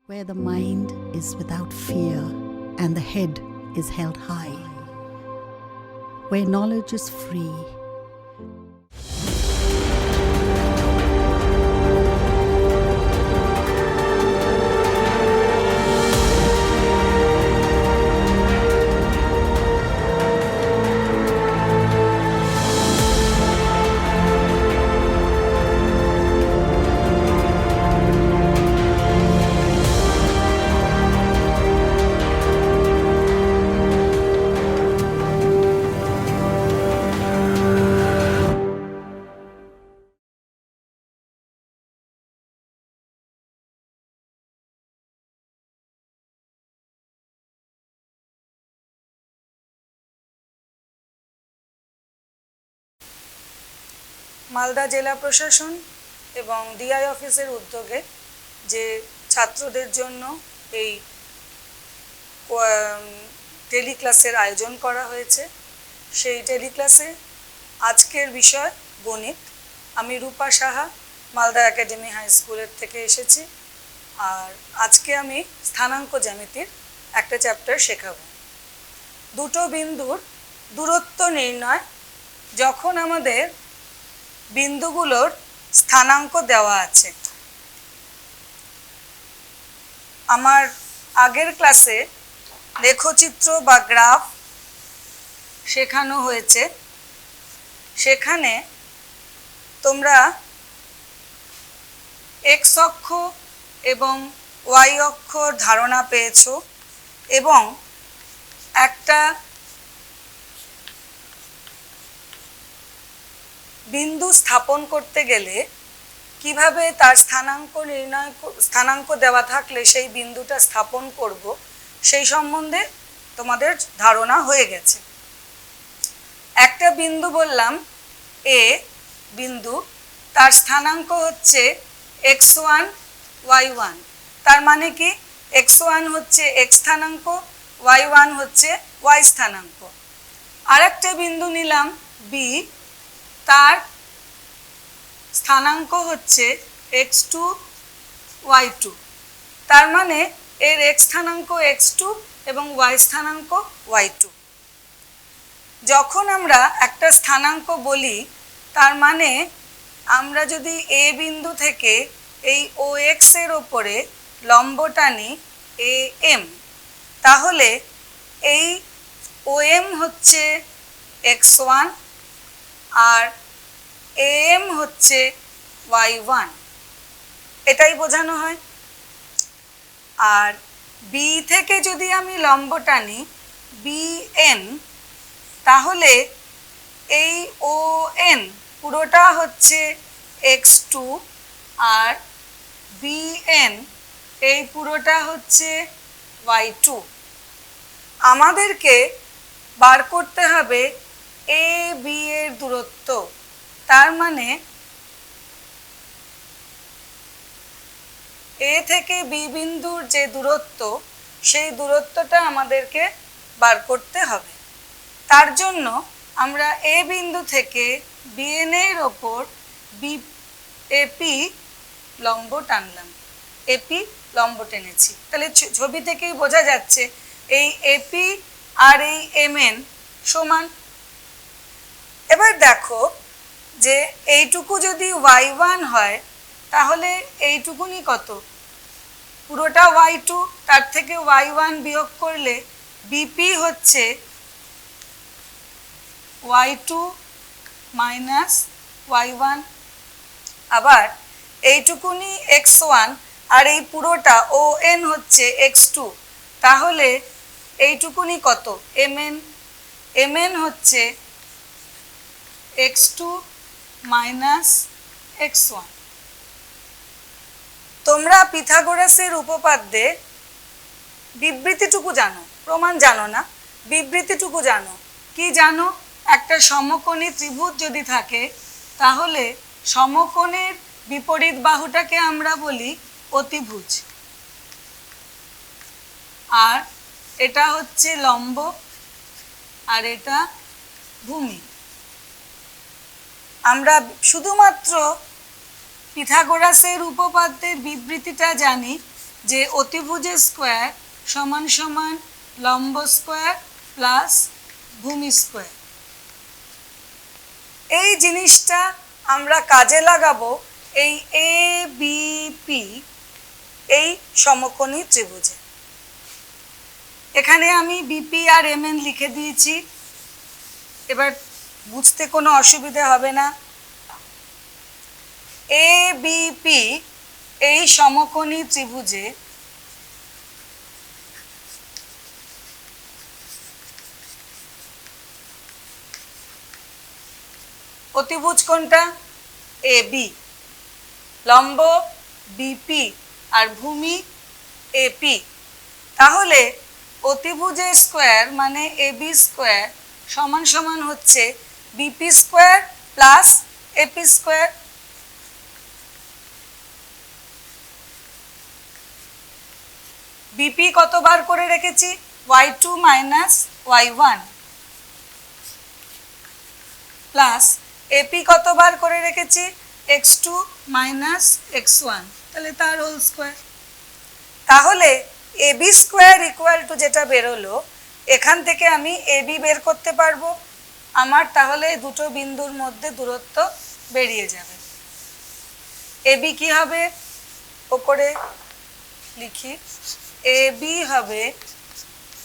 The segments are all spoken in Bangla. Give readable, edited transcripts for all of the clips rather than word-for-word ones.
where the mind is without fear and the head is held high, where knowledge is free. Malda জেলা প্রশাসন এবং ডিআই অফিসের উদ্যোগে যে ছাত্রদের জন্য এই টেলিক্লাসের আয়োজন করা হয়েছে, সেই টেলিক্লাসে আজকের বিষয় গণিত। আমি রূপা সাহা মালদা একাডেমি হাই স্কুলের থেকে এসেছি, আর আজকে আমি স্থানাঙ্ক জ্যামিতির একটা চ্যাপ্টার শেখাবো। দুটো বিন্দুর দূরত্ব নির্ণয় যখন আমাদের বিন্দুগুলোর স্থানাঙ্ক দেওয়া আছে। আমার আগের ক্লাসে লেখচিত্র বা গ্রাফ শেখানো হয়েছে, সেখানে তোমরা এক্স অক্ষ এবং ওয়াই অক্ষর ধারণা পেয়েছো এবং একটা বিন্দু স্থাপন করতে গেলে কিভাবে তার স্থানাঙ্ক দেওয়া থাকলে সেই বিন্দুটা স্থাপন করব, সেই সম্বন্ধে তোমাদের ধারণা হয়ে গেছে। একটা বিন্দু বললাম এ বিন্দু, তার স্থানাঙ্ক হচ্ছে x1 y1। তার মানে কি x1 হচ্ছে x স্থানাঙ্ক, y1 হচ্ছে y স্থানাঙ্ক। আরেকটা বিন্দু নিলাম বি, তার স্থানাঙ্ক হচ্ছে x2 y2। তার মানে এর x স্থানাঙ্ক x2 এবং y স্থানাঙ্ক y2। যখন আমরা একটা স্থানাঙ্ক বলি, তার মানে আমরা যদি এ বিন্দু থেকে এই OX এর ওপরে লম্ব টানি AM, তাহলে এই OM হচ্ছে x1 আর AM হচ্ছে y1, এটাই বোঝানো হয়। আর বি থেকে যদি আমি লম্ব টানি BN, তাহলে এই ON পুরোটা হচ্ছে x2 আর BN এই পুরোটা হচ্ছে y2। আমাদেরকে বার করতে হবে এ বি এর দূরত্ব। তার মানে এ থেকে বি বিন্দুর যে দূরত্ব, সেই দূরত্বটা আমাদেরকে বার করতে হবে। তার জন্য আমরা এ বিন্দু থেকে বিএন এর ওপর এপি লম্ব টানলাম, এপি লম্ব টেনেছি। তাহলে ছবি থেকেই বোঝা যাচ্ছে এই এপি আর এই এমএন সমান। এবার দেখো যে এইটুকু যদি y1 হয়, তাহলে এইটুকুনি কত? পুরোটা y2, তার থেকে y1 বিয়োগ করলে বিপি হচ্ছে y2 মাইনাস y1। আবার এইটুকুনি x1 আর এই পুরোটা ON হচ্ছে x2, তাহলে এইটুকুনি কত? mn। mn হচ্ছে x2 মাইনাস x1। তোমরা পিথাগোরাসের উপপাদ্যে বিবৃতিটুকু জানো, প্রমাণ জানো না, বিবৃতিটুকু জানো। কি জানো? একটা সমকোণী ত্রিভুজ যদি থাকে, তাহলে সমকোণের বিপরীত বাহুটাকে আমরা বলি অতিভুজ, আর এটা হচ্ছে লম্ব আর এটা ভূমি। আমরা শুধুমাত্র পিথাগোরাসের উপপাদ্যের বিবৃতিটা জানি, যে অতিভুজের স্কোয়ার সমান সমান লম্ব স্কোয়ার প্লাস ভূমি স্কোয়ার। এই জিনিসটা আমরা কাজে লাগাবো এই এ বি পি এই সমকোণী ত্রিভুজে। এখানে আমি বিপি আর এমএন লিখে দিয়েছি, এবার বুঝতে কোনো অসুবিধা হবে না। এ বিপি এই সমকোণী ত্রিভুজে অতিভুজ কোনটা? এ বি, লম্ব বিপি আর ভূমি এপি। তাহলে অতিভুজের স্কোয়ার মানে এবি স্কোয়ার সমান সমান হচ্ছে BP square plus AP square. BP কতবার করে রেখেছি? y2 minus y1 plus AP কতবার করে রেখেছি? x2 মাইনাস x1, তাহলে তার হোল স্কোয়ার। তাহলে এবি স্কোয়ার ইকুয়াল টু যেটা বেরোলো, এখান থেকে আমি এবি বের করতে পারবো। আমার তাহলে দুটো বিন্দুর মধ্যে দূরত্ব বেরিয়ে যাবে। এবি কি হবে? ওপরে লিখি, এবি হবে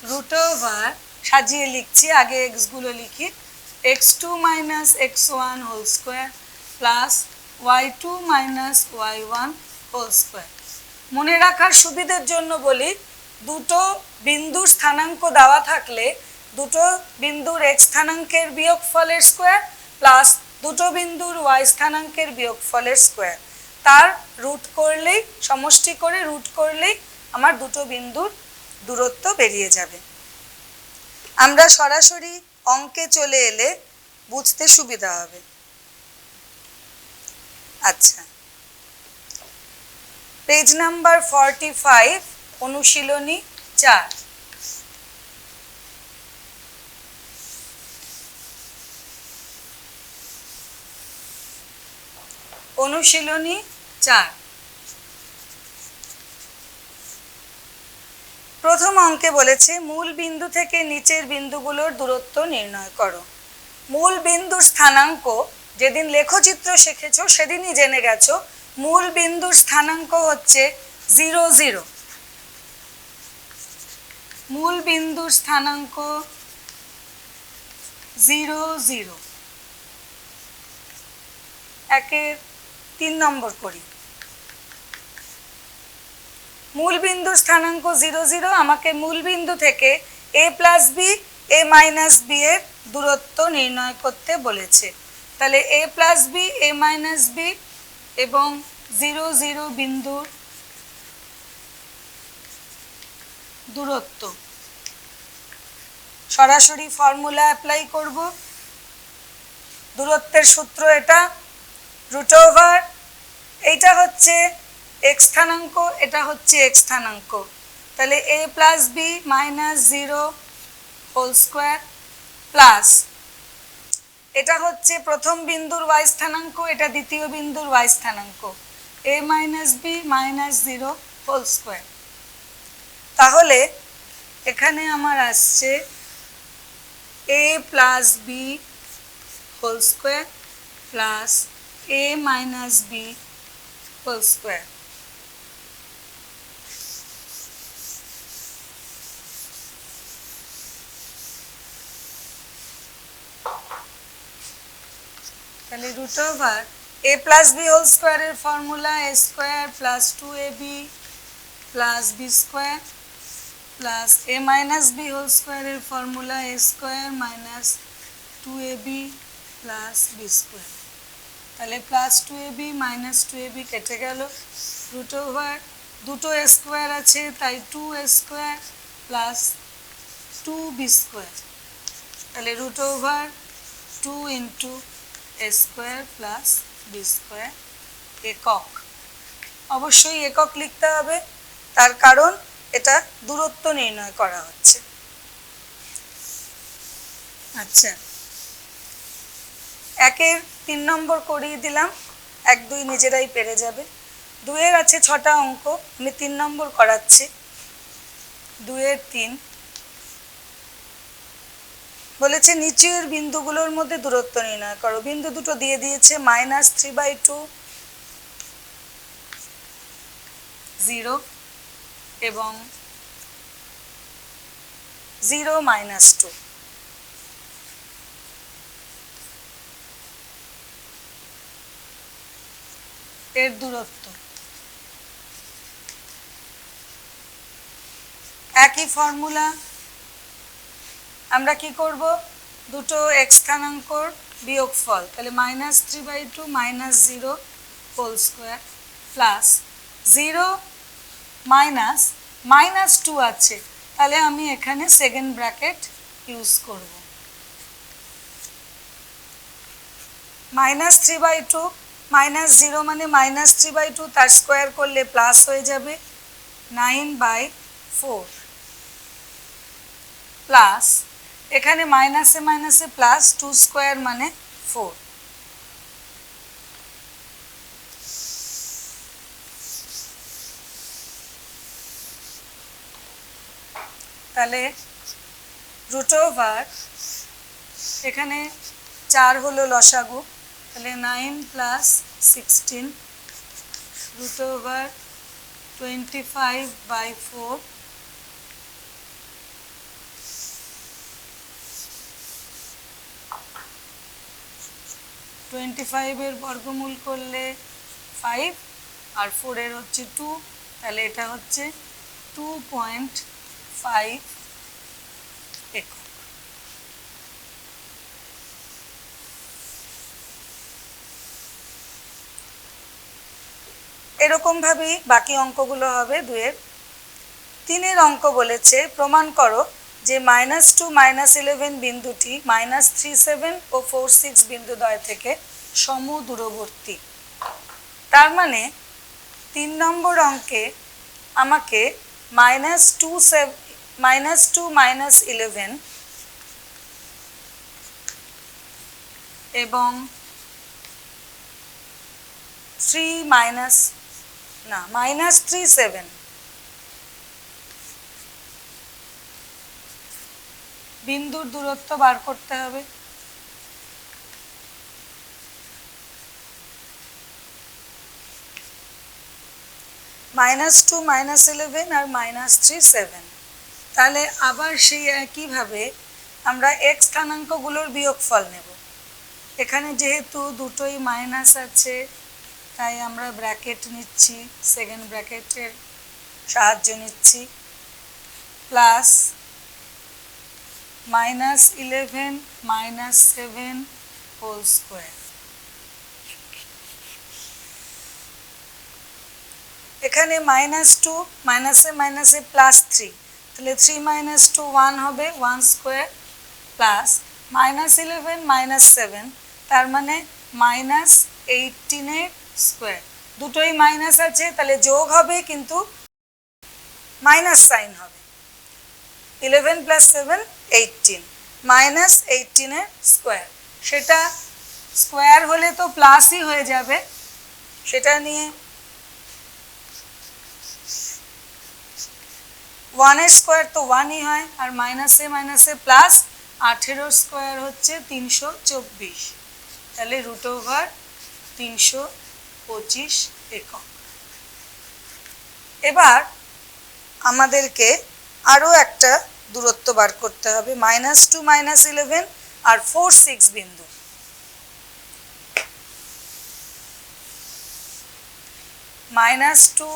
রুট ওভার, সাজিয়ে লিখছি, আগে এক্সগুলো লিখি, x2 minus x1 whole square plus y2 minus y1 whole square. মনে রাখার সুবিধের জন্য বলি, দুটো বিন্দুর স্থানাঙ্ক দেওয়া থাকলে দুটো বিন্দুর x স্থানাঙ্কের বিয়োগফলের স্কোয়ার প্লাস দুটো বিন্দুর y স্থানাঙ্কের বিয়োগফলের স্কোয়ার, তার রুট করলেই, সমষ্টি করে রুট করলেই আমার দুটো বিন্দুর দূরত্ব বেরিয়ে যাবে। আমরা সরাসরি অঙ্কে চলে এলে বুঝতে সুবিধা হবে। আচ্ছা, পেজ নাম্বার 45, অনুশীলনী 4। অনুশীলনী 4, প্রথম অঙ্কে বলেছে মূল বিন্দু থেকে নিচের বিন্দুগুলোর দূরত্ব নির্ণয় করো। মূল বিন্দুর স্থানাঙ্ক যেদিন লেখচিত্র শিখেছো সেদিনই জেনে গেছো, মূল বিন্দুর স্থানাঙ্ক হচ্ছে 0 0। মূল বিন্দুর স্থানাঙ্ক 0 0। একের 3 নম্বর করি। মূল বিন্দুর স্থানাঙ্ক 0 0, আমাকে মূল বিন্দু থেকে a plus b a minus b এর দূরত্ব নির্ণয় করতে বলেছে। তাহলে a plus b a minus b এবং 0 0 বিন্দুর দূরত্ব সরাসরি ফর্মুলা অ্যাপ্লাই করব। দূরত্বের সূত্র এটা, রুট ওভার, এইটা হচ্ছে x স্থানাঙ্ক, এটা হচ্ছে x স্থানাঙ্ক, তাহলে a plus b minus 0 whole square plus এটা হচ্ছে প্রথম বিন্দুর y স্থানাঙ্ক, এটা দ্বিতীয় বিন্দুর y স্থানাঙ্ক, a minus B minus 0 whole square. তাহলে এখানে আমার আসছে a plus B whole square plus a minus B whole square. তাহলে root over a plus B whole স্কোয়ারের formula a square plus 2ab plus B square plus a minus B whole স্কোয়ারের formula a square minus 2ab plus B square. তাহলে প্লাস 2ab মাইনাস 2ab কেটে গেল, রুট ওভার দুটো a স্কোয়ার আছে তাই 2a square plus 2b square. তাহলে root over 2 into a square plus B square. একক, অবশ্যই একক লিখতে হবে, তার কারণ এটা দূরত্ব নির্ণয় করা হচ্ছে। আচ্ছা, একের 3 নম্বর করিয়ে দিলাম, 1 2 নিজেরাই পেরে যাবে। দুয়ের আছে 6টা অঙ্ক, আমি 3 নম্বর করাচ্ছি। 2-এর 3 বলেছে নিচের বিন্দুগুলোর মধ্যে দূরত্ব নির্ণয় করো। বিন্দু দুটো দিয়ে দিয়েছে, -3/2 0 এবং 0 -2। এর দূরত্ব একই ফর্মুলা। আমরা কি করব, দুটো x স্থানাঙ্কর বিয়োগফল, তাহলে -3/2 -0 হোল স্কোয়ার প্লাস 0 -2 আছে, তাহলে আমি এখানে সেকেন্ড ব্র্যাকেট ইউজ করব। -3/2 -0 মানে -3/2, তার স্কোয়ার করলে প্লাস হয়ে যাবে 9/4 প্লাস এখানে মাইনাসে মাইনাসে প্লাস 2 স্কোয়ার মানে 4। তাহলে √, এখানে 4 হলো লসাগু, তাহলে 9 + 16 √25/4 25-এর বর্গমূল করলে 5 আর 4-এর হচ্ছে 2, তাহলে এটা হচ্ছে 2.5 একক। এরকমভাবেই বাকি অঙ্কগুলো হবে। 2-এর 3-এর অঙ্ক বলেছে প্রমাণ করো যে -2 -11 বিন্দুটি -37 ও 46 বিন্দুদ্বয় থেকে সমদূরবর্তী। তার মানে 3 নম্বর অঙ্কে আমাকে -2 -11 এবং -37 বিন্দুর দূরত্ব বার করতে হবে। -2 -11 আর -37, তাহলে আবার সেই একইভাবে আমরা x স্থানাঙ্কগুলোর বিয়োগফল নেব। এখানে যেহেতু দুটোই মাইনাস আছে তাই আমরা ব্র্যাকেট নিচ্ছি, সেকেন্ড ব্র্যাকেটের সাহায্য নিচ্ছি, প্লাস -11 -7 হোল স্কোয়ার। এখানে -2 মাইনাসে মাইনাসে +3, তাহলে 3 - 2 1 হবে, 1 স্কোয়ার প্লাস -11 -7, তার মানে -18 স্কোয়ার। দুটোই মাইনাস আছে, তাহলে যোগ হবে কিন্তু মাইনাস সাইন হবে। 11 + 7 18, -18 স্কোয়ার। সেটা স্কোয়ার হলে তো প্লাসই হয়ে যাবে, সেটা নিয়ে 1 স্কোয়ার তো 1ই হয়, আর মাইনাসে মাইনাসে প্লাস 18 স্কোয়ার হচ্ছে 324, তাহলে √325 একক। এবার আমাদেরকে আরও একটা দূরত্ব বার করতে হবে, -2 -11 আর 4 6 বিন্দু। -2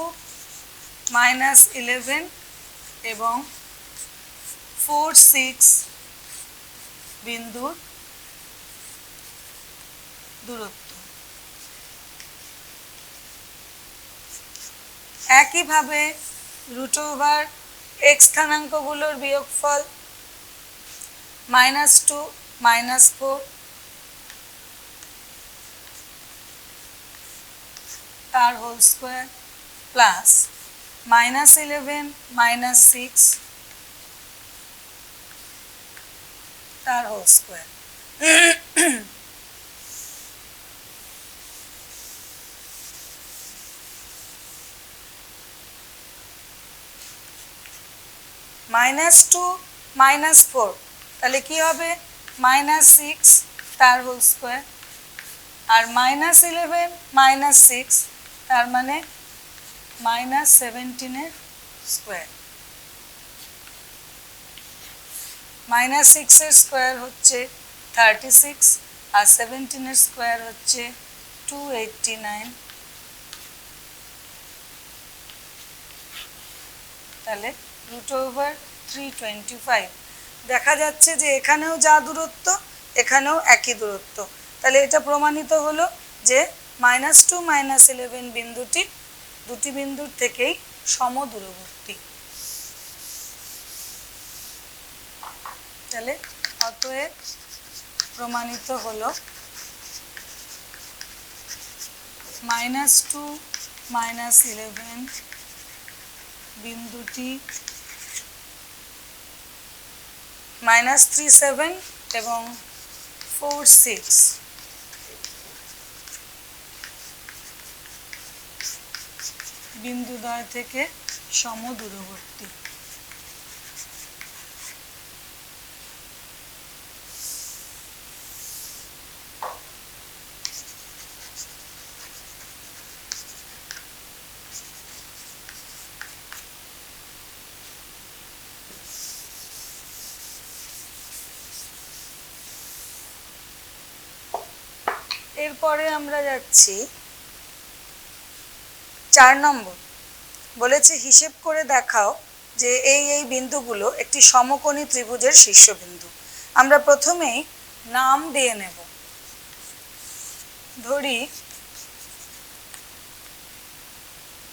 -11 এবং 4 6 বিন্দুর দূরত্ব। একইভাবে √x স্থানাঙ্কগুলোর বিয়োগফল, -2 -4 তার হোল স্কোয়ার প্লাস -11 -6 তার হোল স্কোয়ার। -2 -4 তাহলে কি হবে -6 তার হোল স্কোয়ার, আর -11 -6 তার মানে -17 এর স্কোয়ার। -6 এর স্কোয়ার হচ্ছে 36 আর 17 এর স্কোয়ার হচ্ছে 289, তাহলে √325। দেখা যাচ্ছে যে এখানেও যা দূরত্ব এখানেও একই দূরত্ব, তাহলে এটা প্রমাণিত হলো যে -2 -11 বিন্দুটি দুটি বিন্দুর থেকেই সমদূরবর্তী। তাহলে অতএব প্রমাণিত হলো -2 -11 বিন্দুটি -37 এবং 46 বিন্দুদ্বয় থেকে সমদূরবর্তী। এরপরে আমরা যাচ্ছি 4 নম্বর। বলেছে হিসেব করে দেখাও যে এই বিন্দুগুলো একটি সমকোণী ত্রিভুজের শীর্ষবিন্দু। আমরা প্রথমেই নাম দিয়ে নেব। ধরি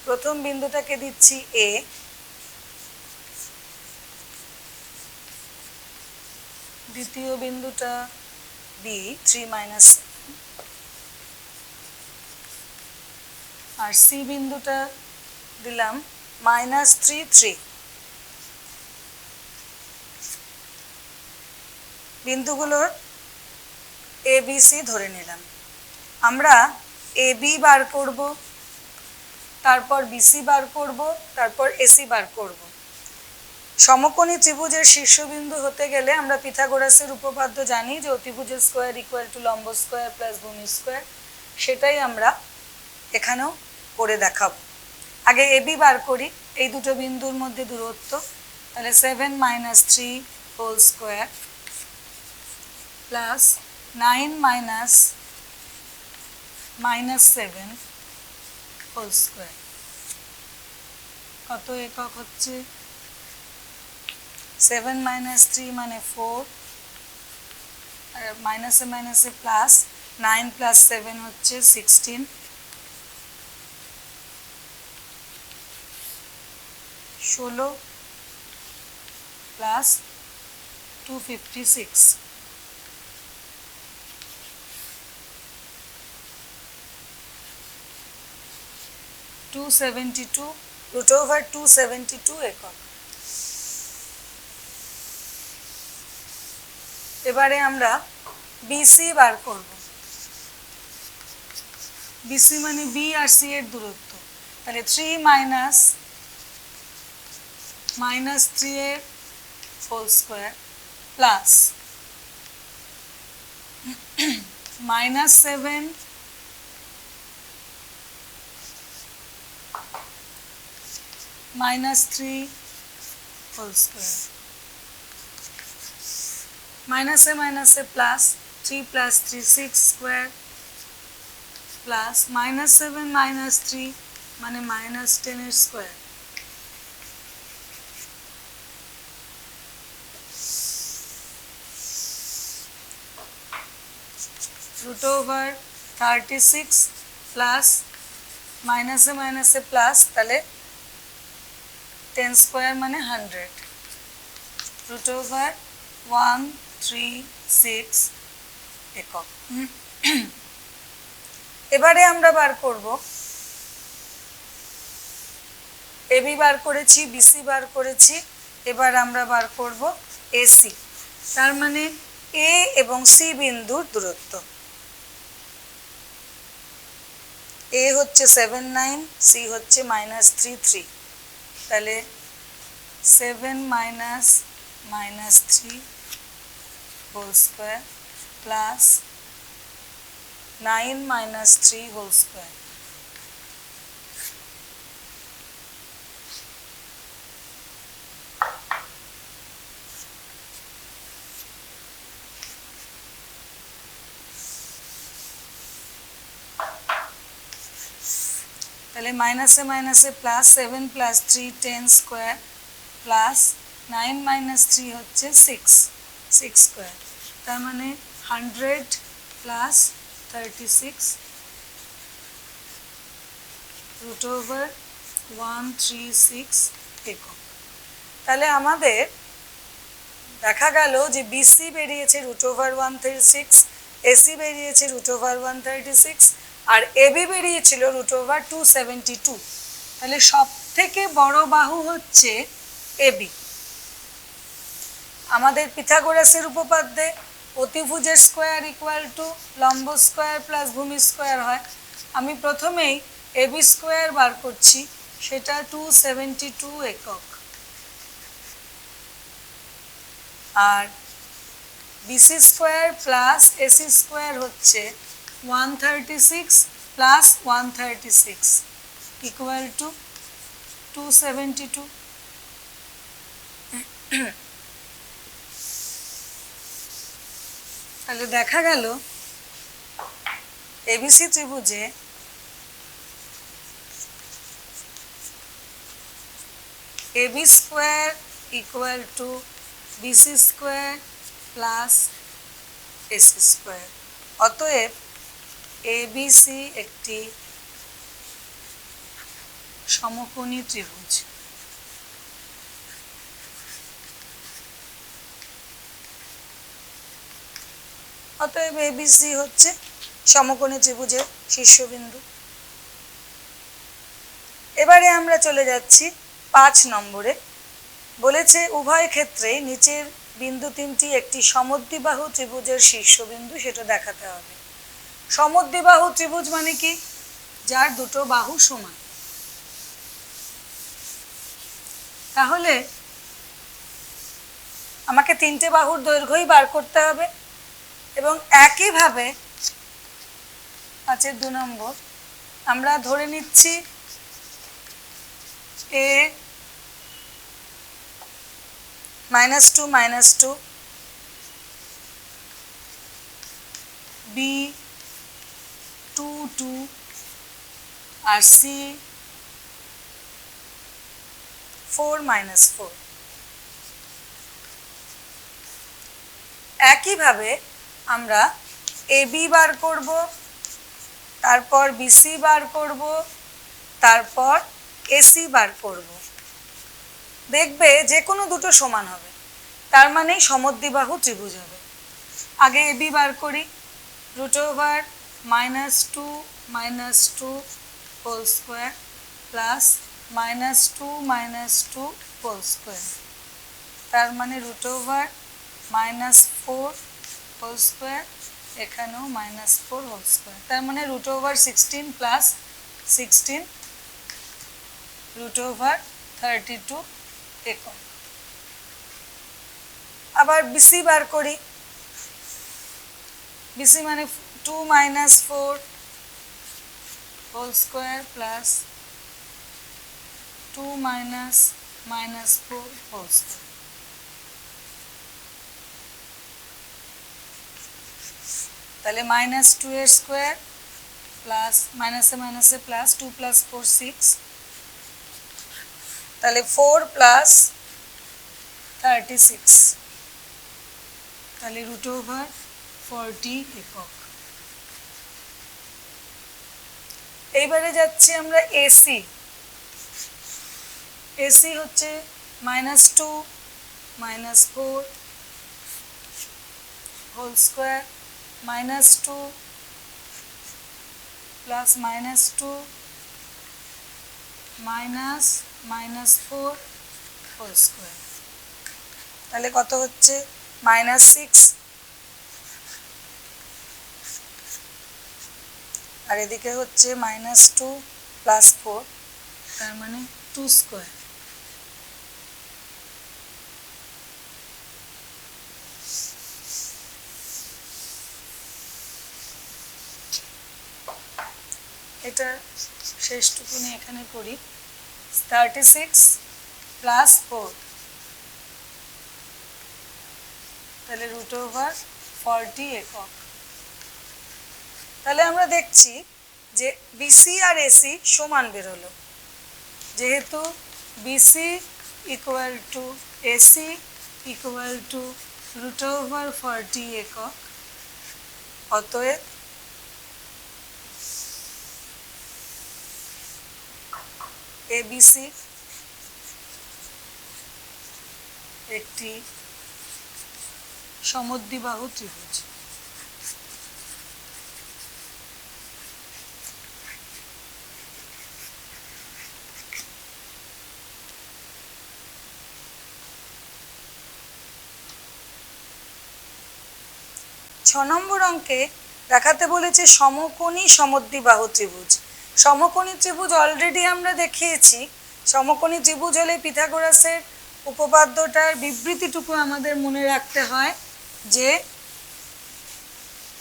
প্রথম বিন্দুটাকে দিচ্ছি এ, দ্বিতীয় বিন্দুটা বি 3 - 7, আর সি বিন্দুটা দিলাম -3 3। বিন্দুগুলোর এ বি সি ধরে নিলাম। আমরা এ বি বার করব, তারপর বিসি বার করব, তারপর এসি বার করব। সমকোণী ত্রিভুজের শীর্ষবিন্দু হতে গেলে আমরা পিথাগোরাসের উপপাদ্য জানি যে অতিভুজের স্কোয়ার ইকুয়াল টু লম্ব স্কোয়ার প্লাস ভূমি স্কোয়ার, সেটাই আমরা এখানেও করে দেখাবো। আগে এবি বার করি, এই দুটো বিন্দুর মধ্যে দূরত্ব, তাহলে 7 - 3 whole square plus 9 - -7 whole square কত একক হচ্ছে 7 - 3 মানে 4, আর মাইনাসে মাইনাসে প্লাস, 9 + 7 হচ্ছে 16, 16 প্লাস 256, √272 একক। এবারে আমরা বিসি বার করব। বিসি মানে বি আর সি এর দূরত্ব, তাহলে 3 - -3 এর whole square plus -7 -3 whole square, মাইনাসে মাইনাসে প্লাস, 3 + 3 6 স্কোয়ার প্লাস -7 - 3 মানে -10 এর স্কোয়ার, √36 প্লাস মাইনাসে মাইনাসে প্লাস, তাহলে 10 স্কোয়ার মানে 100, √136 একক। এবারে আমরা বার করব, এবি বার করেছি, বিসি বার করেছি, এবার আমরা বার করব এসি, তার মানে এ এবং সি বিন্দুর দূরত্ব। এ হচ্ছে 7 9, সি হচ্ছে -3 3, তাহলে 7 minus minus 3 whole square plus 9 minus 3 whole square. তাহলে মাইনাসে মাইনাসে plus 7 plus 3 10 square plus 9 minus 3 হচ্ছে 6 স্কোয়ার, তার মানে 100 প্লাস 36 রুট ওভার 136 একক। তাহলে আমাদের দেখা গেল যে বিসি বেরিয়েছে রুট ওভার 136, এসি বেরিয়েছে রুট ওভার 136, আর এবি বেরিয়েছিল রুট ওভার 272। তাহলে সব থেকে বড় বাহু হচ্ছে এবি। আমাদের পিথাগোরাসের উপপাদ্যে অতিভুজের স্কোয়ার ইকুয়াল টু লম্ব স্কোয়ার প্লাস ভূমি স্কোয়ার হয়। আমি প্রথমেই এবি স্কোয়ার বার করছি, সেটা 272 একক, আর BC square plus AC square হচ্ছে 136 প্লাস 136 ইকুয়াল টু 272। তাহলে দেখা গেল এবিসি ত্রিভুজে AB square equal to BC square plus AC square. অতএব এবিসি একটি সমকোণী ত্রিভুজ। অতএব এবিসি হচ্ছে সমকোণী ত্রিভুজের শীর্ষবিন্দু। এবারে আমরা চলে যাচ্ছি 5 নম্বরে। বলেছে উভয় ক্ষেত্রে নিচের বিন্দু তিনটি একটি সমদ্বিবাহু ত্রিভুজের শীর্ষবিন্দু, সেটা দেখাতে হবে। সমদ্বিবাহু ত্রিভুজ মানে কি? যার দুটো বাহু সমান। তাহলে আমাকে তিনটে বাহুর দৈর্ঘ্যই বার করতে হবে, এবং একইভাবে 5-2 নম্বর আমরা ধরে নিচ্ছি এ -2 -2, বি 2 2, আর সি 4 -4। একইভাবে আমরা এবি বার করব, তারপর বিসি বার করব, তারপর এসি বার করব। দেখবে যে কোনো দুটো সমান হবে, তার মানেই সমদ্বিবাহু ত্রিভুজ হবে। আগে এবি বার করি, root over -2 -2 whole square plus -2 -2 whole square, তার মানে রুট ওভার -4 হোল স্কোয়ার, এখানেও -4 হোল স্কোয়ার, তার মানে root over 16 plus 16 root over 32 একক। আবার বিসি বার করি, বিসি মানে 2 -4 whole square plus 2 -4 whole square. তাহলে -2 এর স্কোয়ার প্লাস মাইনাসে মাইনাসে প্লাস 2 + 4 6, তাহলে 4 প্লাস 36, তাহলে রুট ওভার 40 একক। এইবারে যাচ্ছি আমরা এসি। এসি হচ্ছে -2 -4 whole square, -2 plus -2 -4 whole square, তাহলে কত হচ্ছে -6, আর এদিকে হচ্ছে -2 + 4, তার মানে 2 স্কোয়ার। এটা শেষটুকুনি এখানে করি 36 প্লাস 4 তাহলে √40 একক। তাহলে আমরা দেখছি যে বিসি আর এসি সমান বেরোলো, যেহেতু BC equal to AC equal to √40 একক, অতএব এবিসি একটি সমদ্বিবাহু ত্রিভুজ। ছ নম্বর অঙ্কে দেখাতে বলেছে সমকোণী সমদ্বিবাহু ত্রিভুজ। সমকোণী ত্রিভুজ অলরেডি আমরা দেখিয়েছি। সমকোণী ত্রিভুজ হলে পিথাগোরাসের উপপাদ্যটার বিবৃতিটুকু আমাদের মনে রাখতে হয় যে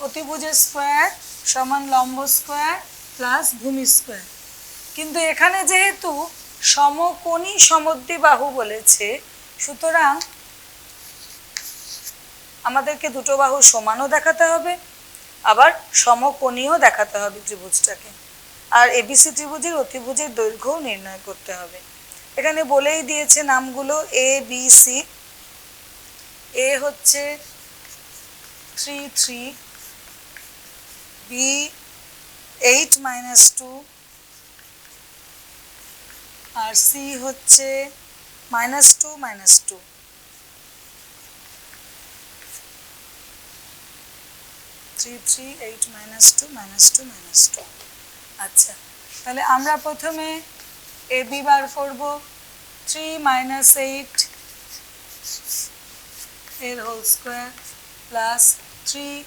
অতিভুজের স্কোয়ার সমান লম্ব স্কোয়ার প্লাস ভূমি স্কোয়ার। কিন্তু এখানে যেহেতু সমকোণী সমদ্বিবাহু বলেছে, সুতরাং আমাদেরকে দুটো বাহু সমানও দেখাতে হবে, আবার সমকোণীও দেখাতে হবে ত্রিভুজটাকে। আর এবিসি ত্রিভুজের অতিভুজের দৈর্ঘ্যও নির্ণয় করতে হবে। এখানে বলেই দিয়েছে নামগুলো এ বি সি। এ হচ্ছে 3 3, বি 8 - 2, আর সি হচ্ছে -2 -2। আচ্ছা, তাহলে আমরা প্রথমে এ বি বার করব। 3 - 8 এর হোল স্কোয়ার প্লাস 3 -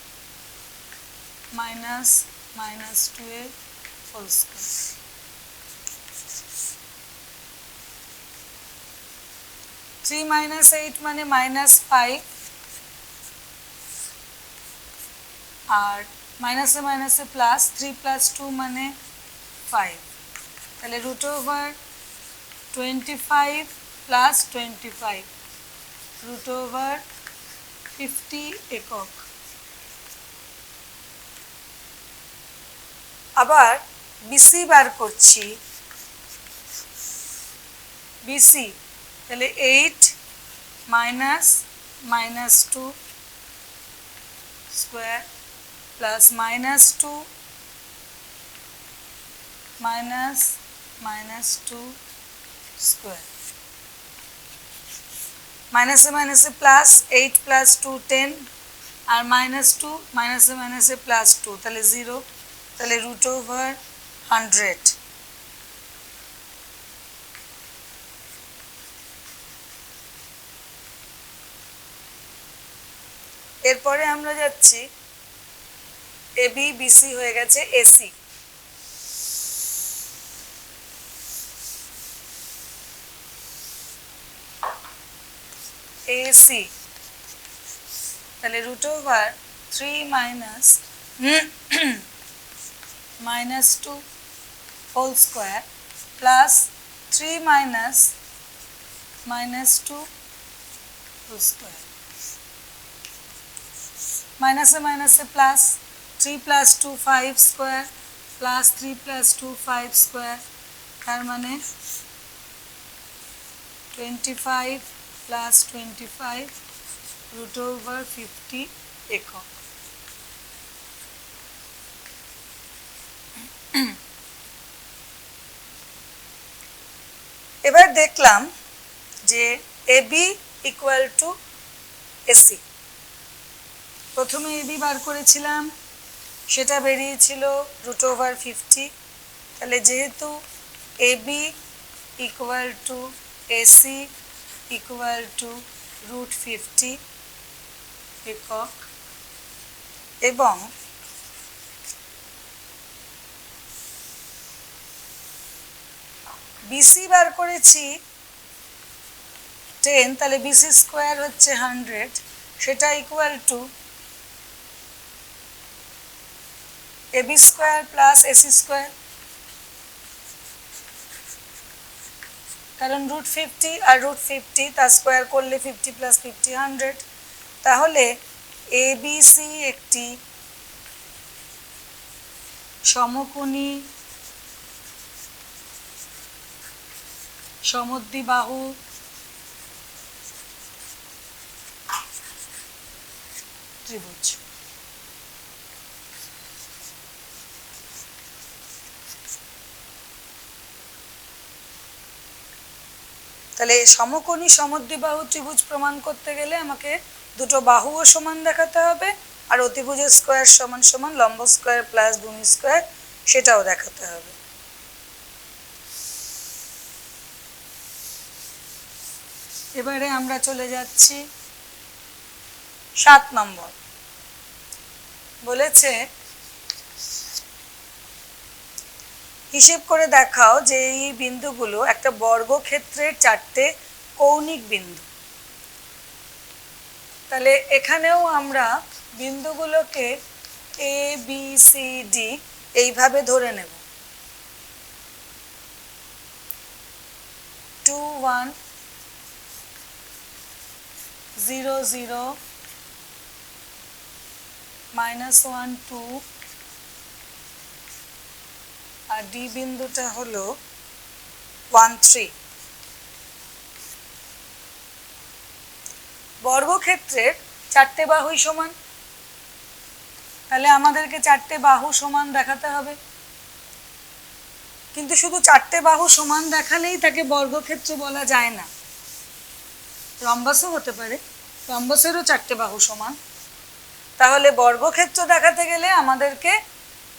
-2 এর হোল স্কোয়ার। 3 - 8 মানে -5, আর মাইনাসে মাইনাসে প্লাস, 3 + 2 মানে 5। তাহলে √25 + 25 √50 একক। আবার বিসি বার করছি। বিসি তাহলে 8 - -2 স্কোয়ার প্লাস -2 -2 স্কোয়ার। মাইনাসে মাইনাসে প্লাস, 8 + 2 10, আর -2 মাইনাসে মাইনাসে +2, তাহলে 0। তাহলে √100। এরপরে আমরা যাচ্ছি এবি বিসি হয়ে গেছে এসি। এসি তাহলে √3 -2 whole square plus 3 -2 whole square. মাইনাসে মাইনাসে প্লাস, 3 + 2 5 স্কোয়ার প্লাস 3 + 2 5 স্কোয়ার, তার মানে 25 + 25 √50 একক। এবার দেখলাম যে এবি ইকুয়াল টু এসি। প্রথমে এবি বার করেছিলাম, সেটা বেরিয়েছিল √50। তাহলে যেহেতু AB equal to AC equal to √50 একক, এবং বিসি বার করেছি 10, তাহলে বিসি স্কোয়ার হচ্ছে 100, সেটা equal to AB square plus AC square. কারণ √50 আর √50 তার স্কোয়ার করলে 50 + 50 100। তাহলে ABC একটি সমকোণী সমদ্বিবাহু ত্রিভুজ। তাহলে সমকোণী সমদ্বিবাহু ত্রিভুজ প্রমাণ করতে গেলে আমাকে দুটো বাহুও সমান দেখাতে হবে, আর অতিভুজের স্কোয়ার সমান সমান লম্ব স্কোয়ার প্লাস ভূমি স্কোয়ার সেটাও দেখাতে হবে। এবারে আমরা চলে যাচ্ছি 7 নম্বর। বলেছে হিসেব করে দেখাও যে এই বিন্দুগুলো একটা বর্গক্ষেত্রের 4টে কৌণিক বিন্দু। তাহলে এখানেও আমরা বিন্দুগুলোকে ABCD এইভাবে ধরে নেব। 2 1 0 0 -1 2 আর ডি বিন্দুটা হলো 1 3। বর্গক্ষেত্রের 4টে বাহুই সমান, তাহলে আমাদেরকে 4টে বাহু সমান দেখাতে হবে। কিন্তু শুধু 4টে বাহু সমান দেখালেই তাকে বর্গক্ষেত্র বলা যায় না, রম্বাসও হতে পারে, রম্বাসেরও 4টে বাহু সমান। তাহলে বর্গক্ষেত্র দেখাতে গেলে আমাদেরকে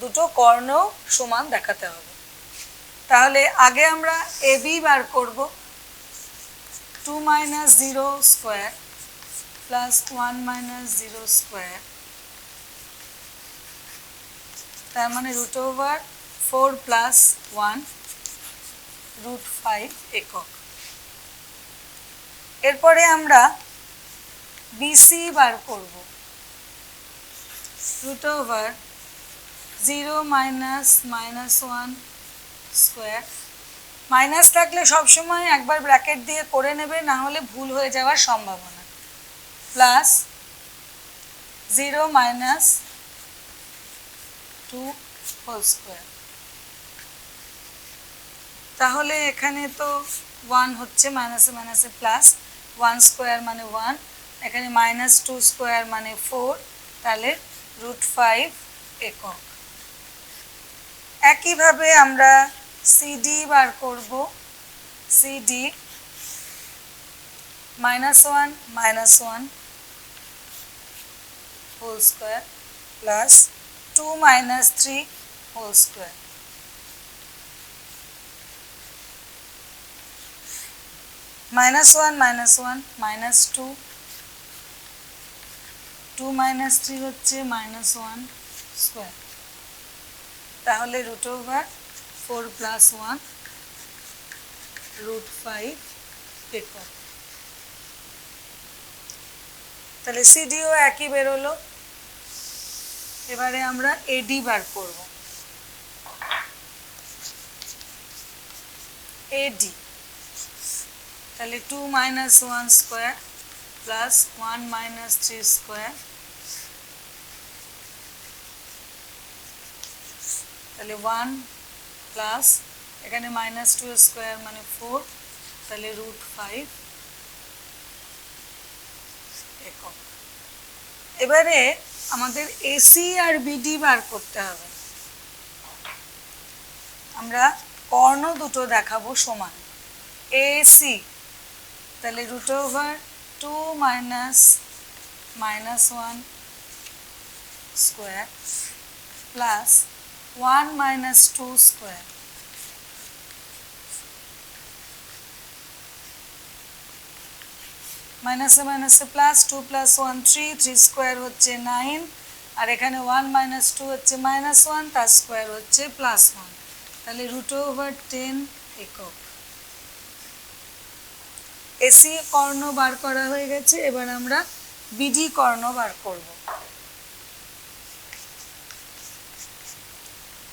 দুটো কর্ণও সমান দেখাতে হবে। তাহলে আগে আমরা AB বার করব। 2 - 0 স্কোয়ার প্লাস 1 - 0 স্কোয়ার, তার মানে √4 + 1 √5 একক। এরপরে আমরা BC বার করব। √0 -1 স্কোয়ার, মাইনাস থাকলে সবসময় একবার ব্র্যাকেট দিয়ে করে নেবে, না হলে ভুল হয়ে যাওয়ার সম্ভাবনা, প্লাস 0 - 2 হোল স্কোয়ার। তাহলে এখানে তো 1 হচ্ছে, মাইনাসে মাইনাসে প্লাস, 1 স্কোয়ার মানে 1, এখানে -2 স্কোয়ার মানে 4, তাহলে √5 একক। একইভাবে আমরা CD বার করব। CD -1 -1 whole square plus 2 - 3 whole square. -1 -1 -2, 2 - 3 হচ্ছে -1 স্কোয়ার। তাহলে √4 + 1 √5 একক। তাহলে সিডিও একই বেরোলো। এবারে আমরা AD বার করব। AD তাহলে 2 - 1 স্কোয়ার প্লাস 1 - 3 স্কোয়ার, তাহলে 1 প্লাস এখানে -2 স্কোয়ার মানে 4, তাহলে √5 একক। এবারে আমাদের AC আর BD বার করতে হবে। আমরা কর্ণ দুটো দেখাবো সমান। AC তাহলে √2 - -1 স্কোয়ার প্লাস 1 - 2 স্কোয়ার, মাইনাসে মাইনাসে প্লাস, 2 + 1 3, 3 স্কোয়ার হচ্ছে 9, আর এখানে 1 - 2 হচ্ছে -1, তার স্কোয়ার হচ্ছে +1, তাহলে √10 একক। এসি কর্ণ বার করা হয়ে গেছে, এবার আমরা বিডি কর্ণ বার করব।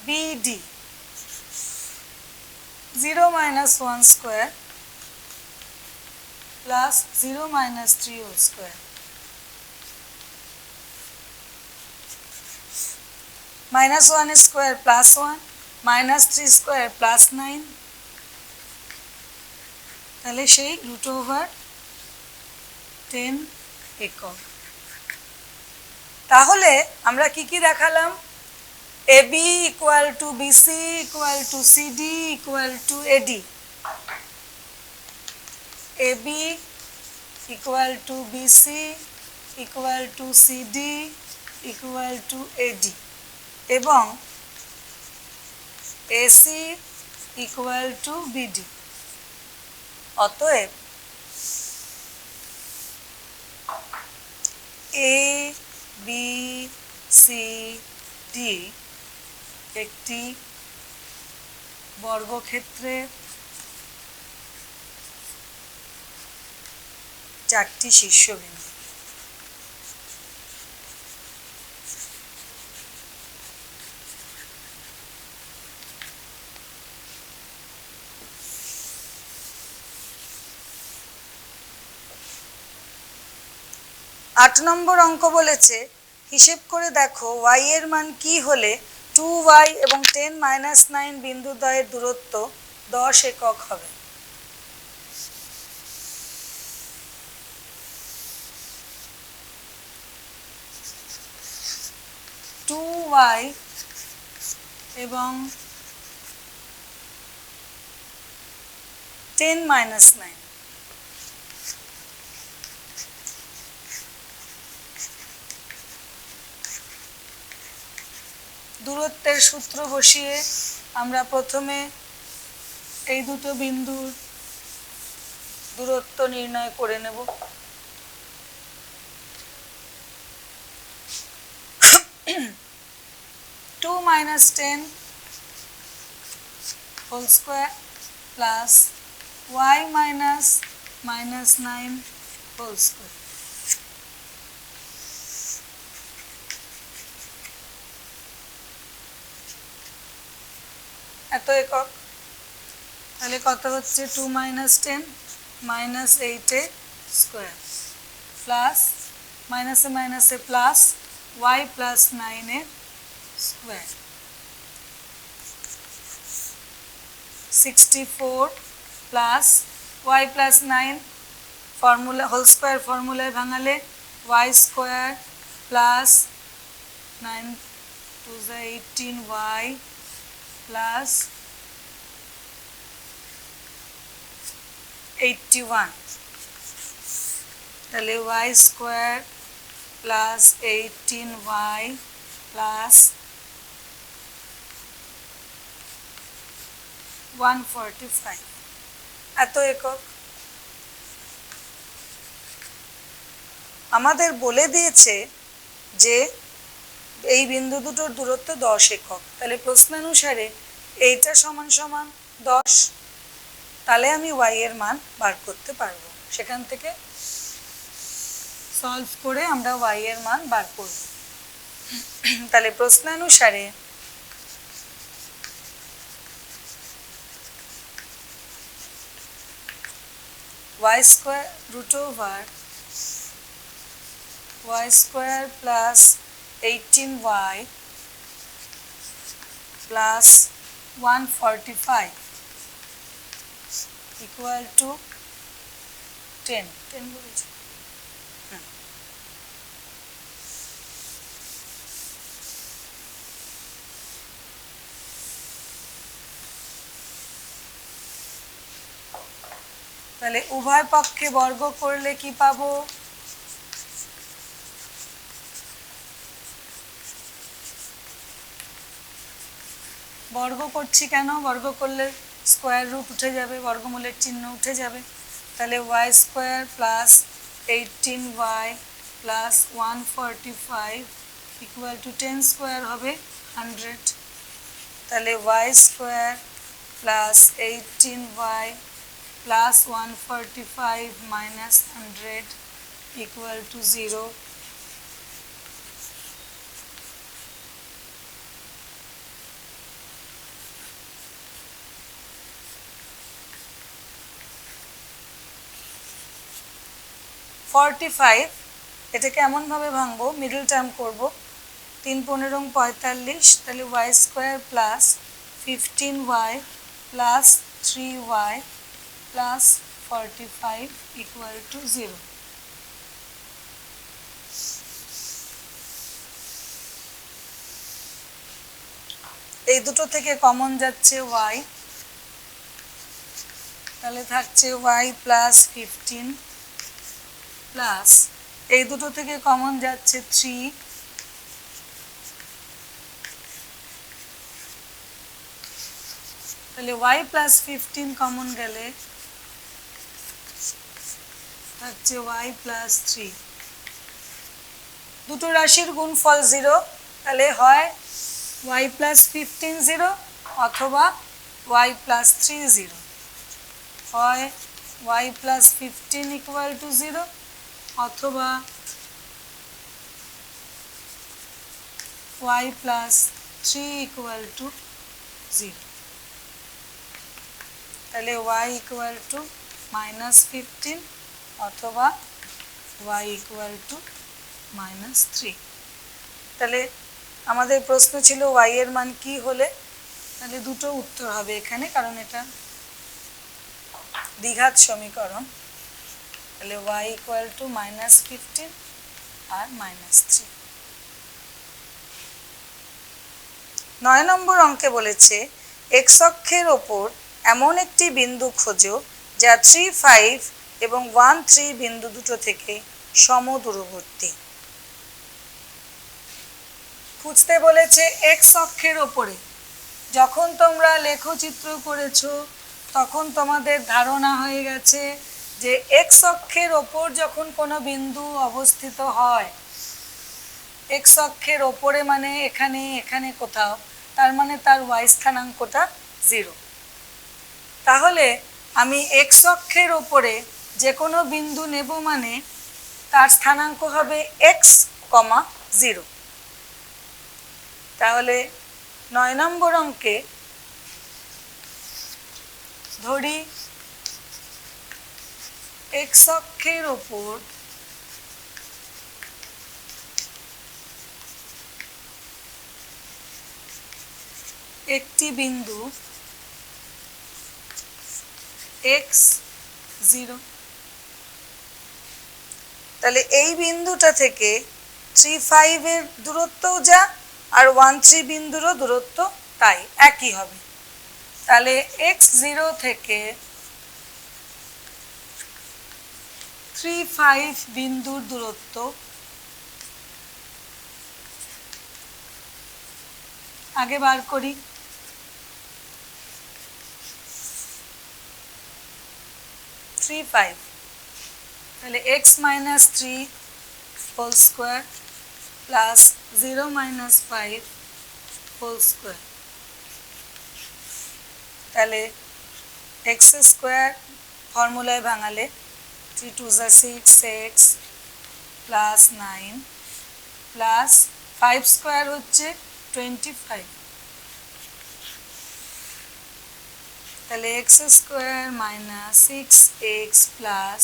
BD 0 - 1 square plus 0 minus 3 whole square. Minus 1 square plus 1, minus 3 square plus 9. তাহলে সেই রুট ওভার 10 একক। তাহলে আমরা কি কি দেখালাম? AB equal to BC equal to CD equal to AD. AB equal to BC equal to CD equal to AD এবং AC equal to BD। অতএব A B C D একটি বর্গক্ষেত্রে চারটি শীর্ষবিন্দু। আট নম্বর অঙ্ক বলেছে হিসেব করে দেখো y এর মান কি হলে 2y এবং 10-9 বিন্দুদ্বয়ের দূরত্ব 10 একক হবে। y এবং 10-9 দূরত্বের সূত্র বসিয়ে আমরা প্রথমে এই দুটো বিন্দুর দূরত্ব নির্ণয় করে নেব। Two minus 10 whole square plus y minus -9 whole square। এত একক। তাহলে কত হচ্ছে 2 minus 10 minus 8 স্কোয়ার প্লাস মাইনাসে মাইনাসে plus y plus 9 square 64 plus y plus 9 formula whole square ফর্মুলায় ভাঙালে y square plus 9 to the 18y plus 81 তাহলে y square plus 18y plus 145 এত একক। আমাদের বলে দিয়েছে যে এই বিন্দু দুটোর দূরত্ব 10 একক। তাহলে প্রশ্নানুসারে এইটা সমান সমান 10। তাহলে আমি y এর মান বার করতে পারবো। সেখান থেকে সলভ করে আমরা y এর মান বার করব। তাহলে প্রশ্নানুসারে y square root over y square plus 18y plus 145 equal to 10 বলেছি। তাহলে উভয় পক্ষে বর্গ করলে কি পাবো? বর্গ করছি কেন? বর্গ করলে স্কোয়ার রুট উঠে যাবে, বর্গমূলের চিহ্ন উঠে যাবে। তাহলে y square plus 18y plus 145 equal to 10 square হবে 100। তাহলে y square plus 18y plus 145 minus 100 equal to 0। 45 এটাকে এমনভাবে ভাঙবো, মিডল টার্ম করব, 3 15 45, তাহলে y square plus 15y plus 3y plus 45 equal to 0। এই দুটো থেকে কমন যাচ্ছে y, তাহলে থাকছে y প্লাস 15 প্লাস এই দুটো থেকে কমন যাচ্ছে 3, তাহলে y প্লাস 15 কমন গেলে থাকছে y প্লাস 3। দুটো রাশির গুণফল 0, তাহলে হয় y প্লাস 15 0 অথবা y প্লাস 3 0, হয় y প্লাস 15 ইকুয়াল টু 0 অথবা y প্লাস 3 ইকুয়াল টু 0। তাহলে y ইকুয়াল টু -15 অথবা y ইকুয়াল টু -3। তাহলে আমাদের প্রশ্ন ছিল y এর মান কি হলে, তাহলে দুটো উত্তর হবে এখানে, কারণ এটা দ্বিঘাত সমীকরণ। তাহলে y ইকুয়াল টু -15 আর -3। 9 নম্বর অঙ্কে বলেছে x অক্ষের ওপর এমন একটি বিন্দু খোঁজো যা 3 5 এবং 1 3 বিন্দু দুটো থেকে সমদূরবর্তী। খুঁজতে বলেছে x অক্ষের ওপরে। যখন তোমরা লেখচিত্র করেছো তখন তোমাদের ধারণা হয়ে গেছে যে x অক্ষের ওপর যখন কোনো বিন্দু অবস্থিত হয়, x অক্ষের ওপরে মানে এখানে এখানে কোথাও, তার মানে তার y স্থানাঙ্কটা 0। তাহলে আমি x অক্ষের ওপরে যে কোনো বিন্দু নেব মানে তার স্থানাঙ্ক হবে x, 0। তাহলে 9 নম্বর অঙ্কে ধরি x অক্ষের ওপর একটি বিন্দু x 0। তাহলে এই বিন্দুটা থেকে 3 5 এর দূরত্বও যা আর 1 3 বিন্দুরও দূরত্ব তাই একই হবে। তাহলে x 0 থেকে 3 5 বিন্দুর দূরত্ব আগে বার করি। 3 5, তাহলে x minus 3 whole square plus 0 minus 5 whole square, তাহলে x স্কোয়ার ফর্মুলায় ভাঙালে 3 2 6x প্লাস 9 প্লাস 5 স্কোয়ার হচ্ছে 25, তাহলে x square minus 6x plus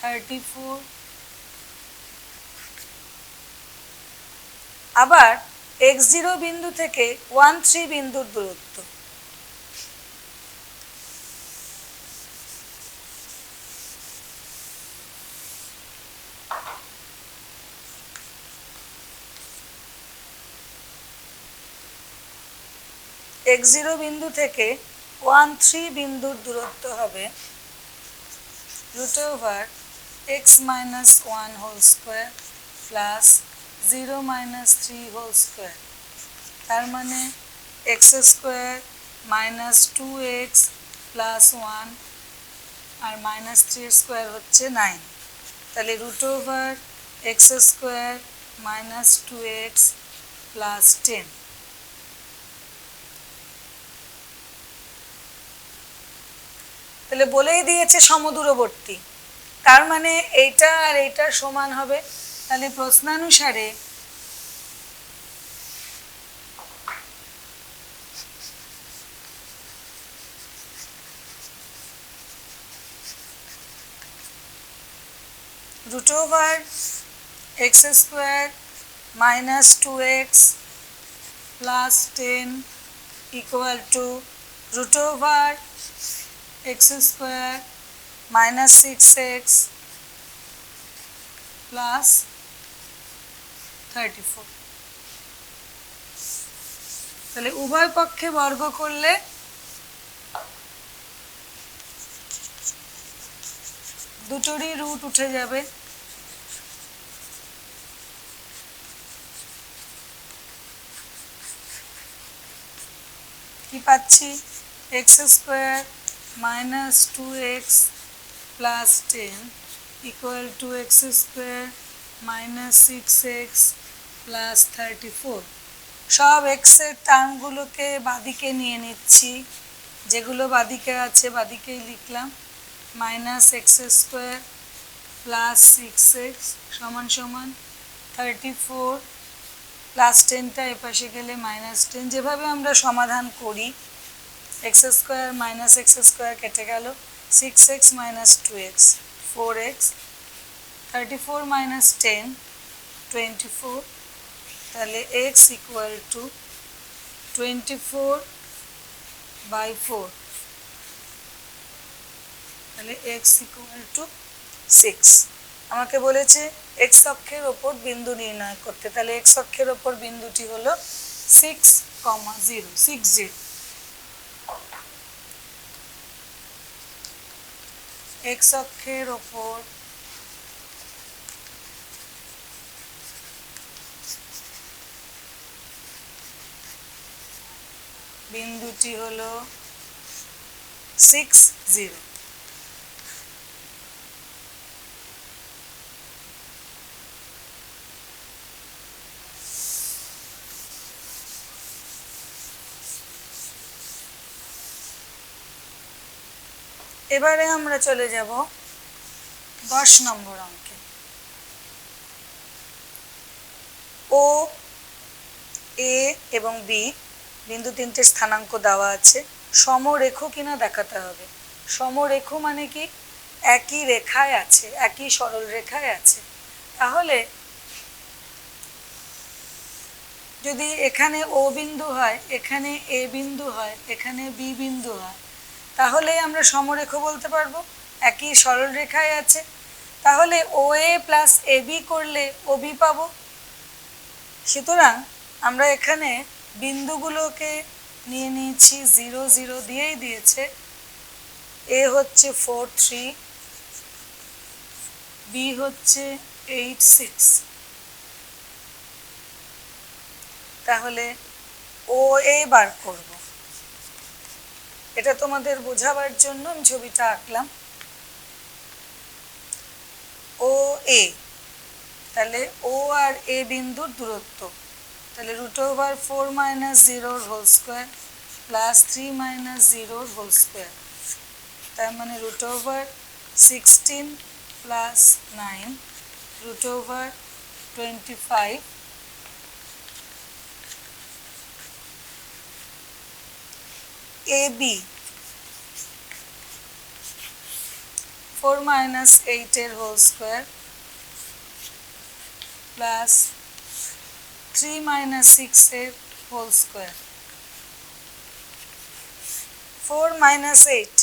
34। আবার x0 বিন্দু থেকে 1 3 বিন্দুর দূরত্ব, x0 বিন্দু থেকে 1 3 বিন্দুর দূরত্ব হবে √x minus 1 whole square plus 0 minus 3 whole square, তার মানে x square minus 2x plus 1 আর মাইনাস 3 স্কোয়ার হচ্ছে 9, তাহলে √x square minus 2x plus 10। তাহলে বলেই দিয়েছে সমদূরবর্তী, তার মানে এইটা আর এইটা সমান হবে। তাহলে প্রশ্নানুসারে root over x square minus 2x plus 10 equal to root over x square minus 6x plus 34। তাহলে উভয় পক্ষে বর্গ করলে দুটোরই রুট উঠে যাবে। কি পাচ্ছি x square minus 2x plus 10 equal to x square minus 6x plus 34। সব এক্সের টার্মগুলোকে বাদিকে নিয়ে নিচ্ছি, যেগুলো বাদিকে আছে বাদিকেই লিখলাম। Minus x square plus 6x সমান সমান 34 প্লাস 10টা এপাশে গেলে মাইনাস 10। যেভাবে আমরা সমাধান করি x square minus x square কেটে গেল, 6x minus 2x 4x, 34 minus 10 24। তাহলে x ইকুয়াল টু 24/4। তাহলে x ইকুয়াল টু 6। আমাকে বলেছে x অক্ষের ওপর বিন্দু নির্ণয় করতে। তাহলে x অক্ষের ওপর বিন্দুটি হলো 6,0 60। x অক্ষের ওপর বিন্দুটি হলো 60। এবারে আমরা চলে যাব 10 নম্বর অঙ্কে। ও, এ এবং বি বিন্দু তিনটে স্থানাঙ্ক দেওয়া আছে, সমরেখ কিনা দেখাতে হবে। সমরেখ মানে কি? একই রেখায় আছে, একই সরল রেখায় আছে। তাহলে যদি এখানে ও বিন্দু হয়, এখানে এ বিন্দু হয়, এখানে বি বিন্দু হয়, তাহলে আমরা সমরেখ বলতে পারবো, একই সরল রেখায় আছে। তাহলে ও এ প্লাস এ বি করলে ও বি পাবো। সুতরাং আমরা এখানে বিন্দুগুলোকে নিয়ে নিয়েছি 0 0 দিয়েই দিয়েছে। এ হচ্ছে 4 3, বি হচ্ছে 8 6। তাহলে ও এ বার করব। এটা তোমাদের বোঝাবার জন্য আমি ছবিটা আঁকলাম। ও এ, তাহলে ও আর এ বিন্দুর দূরত্ব। তাহলে root over 4 minus 0 whole square plus 3 minus 0 whole square, তার মানে root over 16 plus 9 root over 25। A B 4 minus 8 এর হোল স্কোয়ার প্লাস 3 মাইনাস 6 এর whole square. 4 minus 8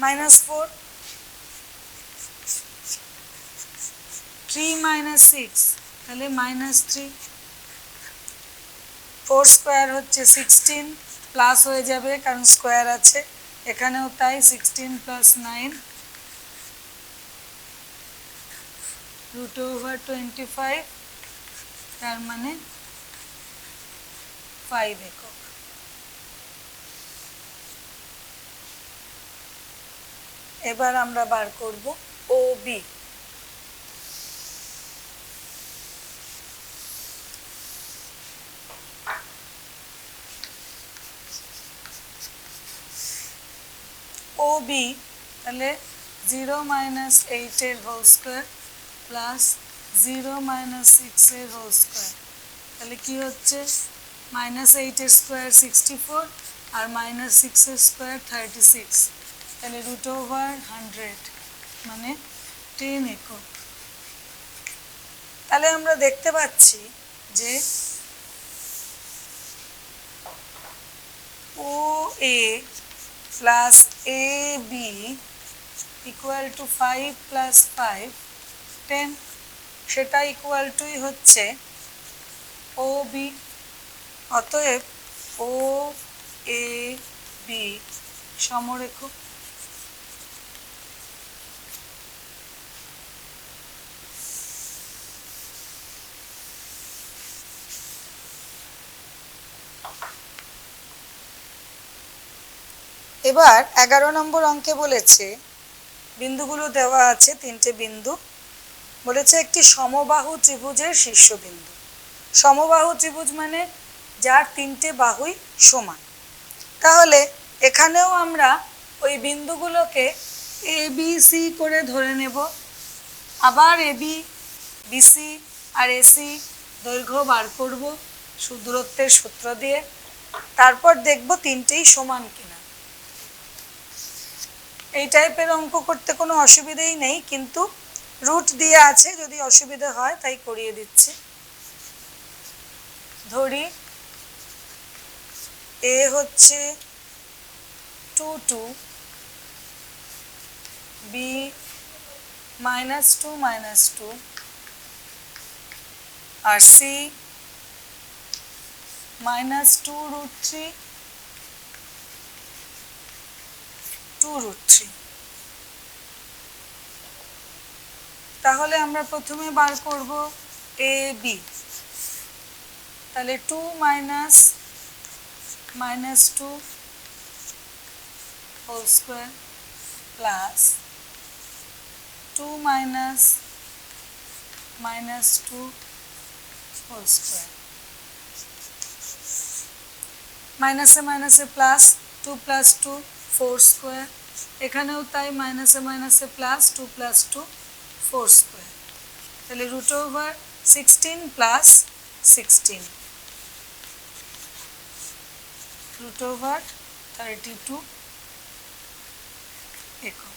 minus 4, 3 minus 6 তাহলে মাইনাস 3। 4 স্কোয়ার হচ্ছে 16, প্লাস হয়ে যাবে কারণ স্কোয়ার আছে, এখানেও তাই। 16 প্লাস 9 রুট ওভার 25, তার মানে 5 একক। এবার আমরা বার করব ও বি। ও বি তাহলে 0 মাইনাস 8 এর হোল স্কোয়ার প্লাস 0 মাইনাস 6 এর হোল স্কোয়ার। তাহলে কি হচ্ছে মাইনাস 8 এর স্কোয়ার 64 আর মাইনাস 6 এর স্কোয়ার 36। তাহলে রুট ওভার 100 মানে 10 একক। তাহলে আমরা দেখতে পাচ্ছি যে OA plus AB equal to 5 plus 5 10, সেটা ইকুয়াল টুই হচ্ছে OB। অতএব OAB সমরেখ। এবার 11 নম্বর অঙ্কে বলেছে, বিন্দুগুলো দেওয়া আছে, তিনটে বিন্দু বলেছে একটি সমবাহু ত্রিভুজের শীর্ষবিন্দু। সমবাহু ত্রিভুজ মানে যার তিনটে বাহুই সমান। তাহলে এখানেও আমরা ওই বিন্দুগুলোকে ABC করে ধরে নেব, আবার AB, BC আর AC দৈর্ঘ্য বার করব দূরত্বের সূত্র দিয়ে, তারপর দেখব তিনটেই সমান কিনা। এই টাইপের অঙ্ক করতে কোনো অসুবিধেই নেই, কিন্তু রুট দিয়ে আছে, যদি অসুবিধা হয় তাই করিয়ে দিচ্ছি। ধরি A হচ্ছে 2 2, B -2 -2 আর C -2√3 2√3। তাহলে আমরা প্রথমে বার করব AB। তাহলে 2 -2 whole square plus 2 -2 whole square, মাইনাসে মাইনাসে প্লাস, 2 + 2 4 স্কোয়ার, এখানেও তাই মাইনাসে মাইনাসে প্লাস, 2 + 2 4 স্কোয়ার। তাহলে √16 + 16 √32 একক।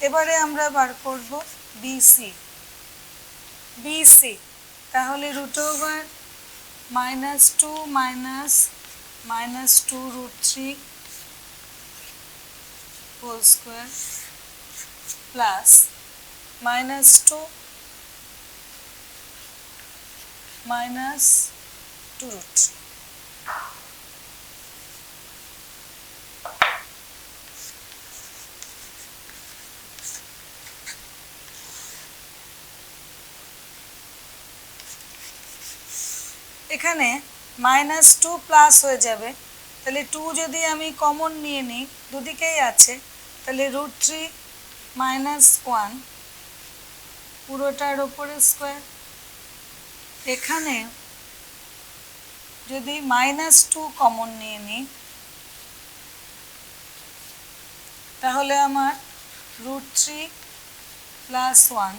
এবারে আমরা বার করব BC। তাহলে √2 -2 হোল স্কোয়ার প্লাস -2 -2√3। এখানে -2 প্লাস হয়ে যাবে, তাহলে 2 যদি আমি কমন নিয়ে নিই, দুদিকেই আছে, তাহলে √3 - 1 পুরোটার ওপরে স্কোয়ার। এখানে যদি -2 কমন নিয়ে নিই, তাহলে আমার √3 + 1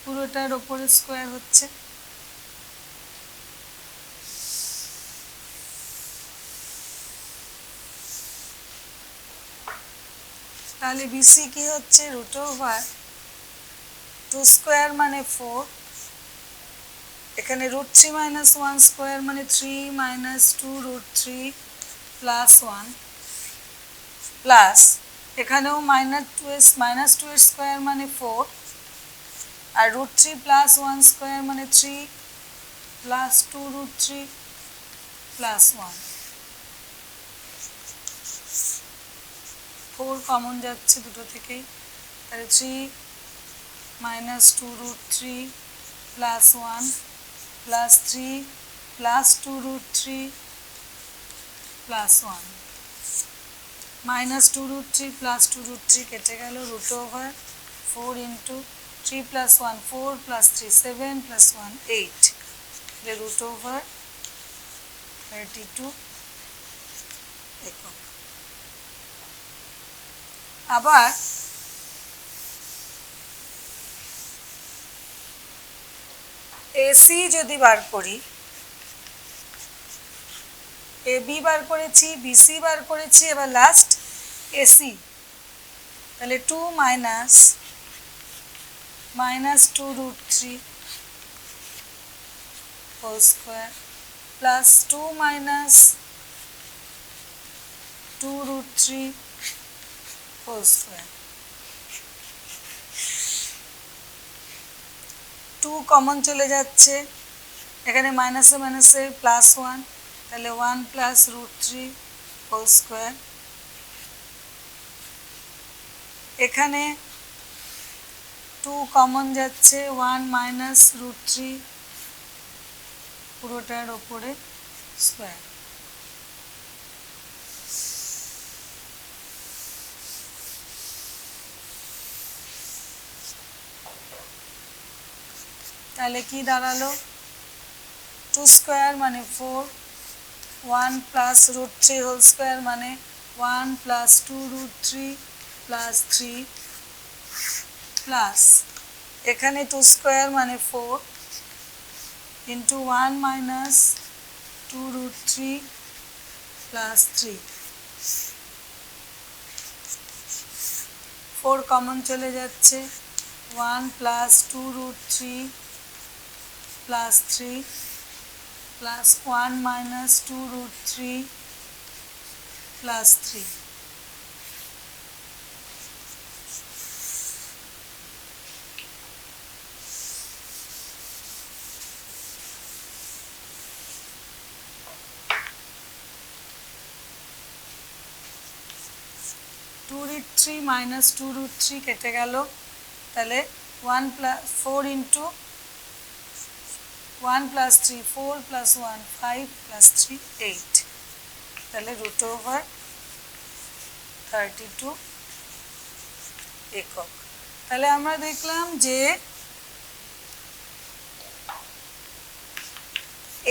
পুরোটার ওপরে স্কোয়ার হচ্ছে। তাহলে BC কি হচ্ছে √2 স্কোয়ার মানে 4, এখানে √3 - 1 স্কোয়ার মানে 3 - 2√3 + 1 প্লাস এখানেও -2 এর স্কোয়ার মানে 4 আর √3 + 1 স্কোয়ার মানে 3 + 2√3 + 1। 4 কমন যাচ্ছে দুটো থেকেই, তাহলে 3 - 2√3 + 1 + 3 + 2√3 + 1। -2√3 + 2√3 কেটে গেল, √4 × 3 + 1 4 + 3 7 + 1 8, √32 একক। আবার AC যদি বার করি, AB বার করেছি, BC বার করেছি, এবার লাস্ট AC। তাহলে 2 - minus 2 root 3 whole square plus 2 minus 2 root 3 whole square. 2 common চলে যাচ্ছে, এখানে মাইনাসে মাইনাসে প্লাস 1, তাহলে 1 প্লাস রুট 3 হোল স্কোয়ার। এখানে 2 কমন যাচ্ছে, 1 মাইনাস রুট 3 পুরোটার ওপরে স্কোয়ার। তাহলে কি দাঁড়ালো? 2 স্কোয়ার মানে 4, 1 প্লাস রুট 3 হোল স্কোয়ার মানে 1 প্লাস 2 রুট 3 প্লাস 3 প্লাস এখানে 2 স্কোয়ার মানে 4 into 1 minus 2 root 3 plus 3। 4 common চলে যাচ্ছে, 1 plus 2 root 3 plus 3 plus 1 minus 2 root 3 plus 3. Two root 3 minus 2 root 3 কেটে গেল, তাহলে 1 plus 4 into 1 plus 3 4 plus 1 5 plus 3 8, তাহলে রুট ওভার 32 একক। তাহলে আমরা দেখলাম যে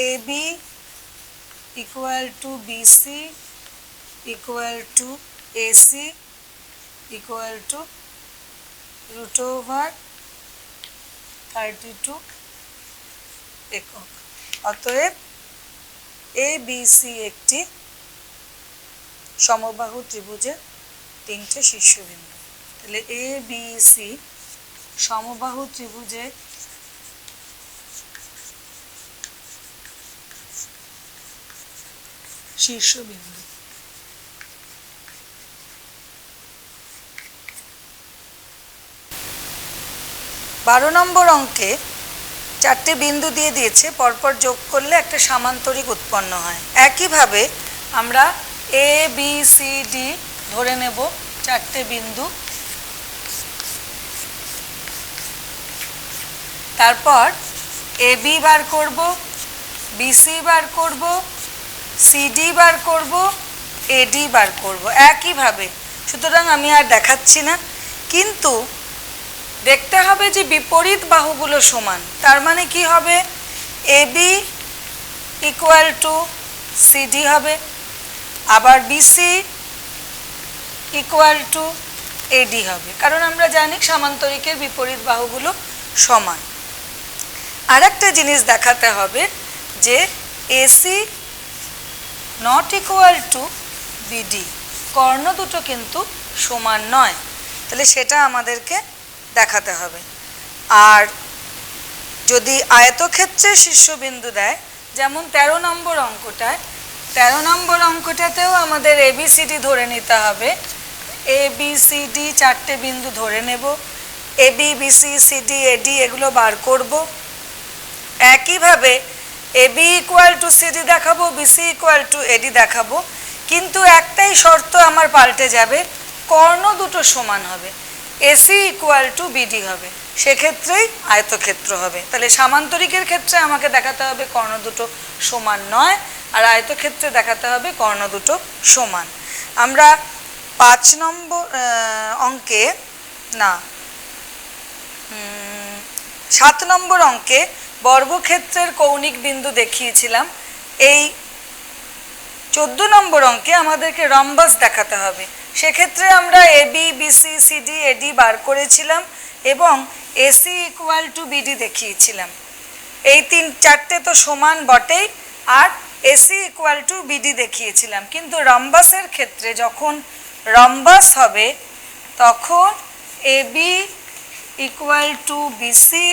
AB equal to BC equal to AC equal to root over 32 একক। অতএব ABC একটি সমবাহু ত্রিভুজের 3টে শীর্ষবিন্দু। তাহলে ABC সমবাহু ত্রিভুজের শীর্ষবিন্দু। 12 নম্বর অঙ্কে 4টে বিন্দু দিয়ে দিয়েছে, পরপর যোগ করলে একটা সামান্তরিক উৎপন্ন হয়। একইভাবে আমরা এ বি সি ডি ধরে নেব 4টে বিন্দু, তারপর এ বি বার করব, বিসি বার করব, সিডি বার করব, এডি বার করব একইভাবে। সুতরাং আমি আর দেখাচ্ছি না, কিন্তু দেখতে হবে যে বিপরীত বাহুগুলো সমান। তার মানে কি হবে? এবি ইকুয়াল টু সিডি হবে, আবার বিসি ইকুয়াল টু এডি হবে, কারণ আমরা জানি সামান্তরিকের বিপরীত বাহুগুলো সমান। আর একটা জিনিস দেখাতে হবে যে AC not equal to BD, কর্ণ দুটো কিন্তু সমান নয়, তাহলে সেটা আমাদেরকে দেখাতে হবে। আর যদি আয়তক্ষেত্রের শীর্ষবিন্দু দেয়, যেমন 13 নম্বর অঙ্কটায়, 13 নম্বর অঙ্কটাতেও আমাদের এবিসিডি ধরে নিতে হবে। এবিসিডি 4টে বিন্দু ধরে নেব, এবি বিসি সিডি এডি এগুলো বার করব। একইভাবে এবি ইকুয়াল টু সিডি দেখাবো, বিসি ইকুয়াল টু এডি দেখাবো, কিন্তু একটাই শর্ত আমার পাল্টে যাবে, কর্ণ দুটো সমান হবে। এসি ইকুয়াল টু বিডি হবে, সেক্ষেত্রেই আয়তক্ষেত্র হবে। তাহলে সামান্তরিকের ক্ষেত্রে আমাকে দেখাতে হবে কর্ণ দুটো সমান নয়, আর আয়তক্ষেত্রে দেখাতে হবে কর্ণ দুটো সমান। আমরা 5 নম্বর অঙ্কে না 7 নম্বর অঙ্কে বর্গক্ষেত্রের কৌণিক বিন্দু দেখিয়েছিলাম। এই 14 নম্বর অঙ্কে আমাদেরকে রম্বাস দেখাতে হবে। সেক্ষেত্রে আমরা এবি বিসি সিডি এডি বার করেছিলাম এবং এসি ইকুয়াল টু বিডি দেখিয়েছিলাম। এই 3-4টে তো সমান বটেই, আর এসি ইকুয়াল টু বিডি দেখিয়েছিলাম। কিন্তু রম্বাসের ক্ষেত্রে যখন রম্বাস হবে তখন AB equal to BC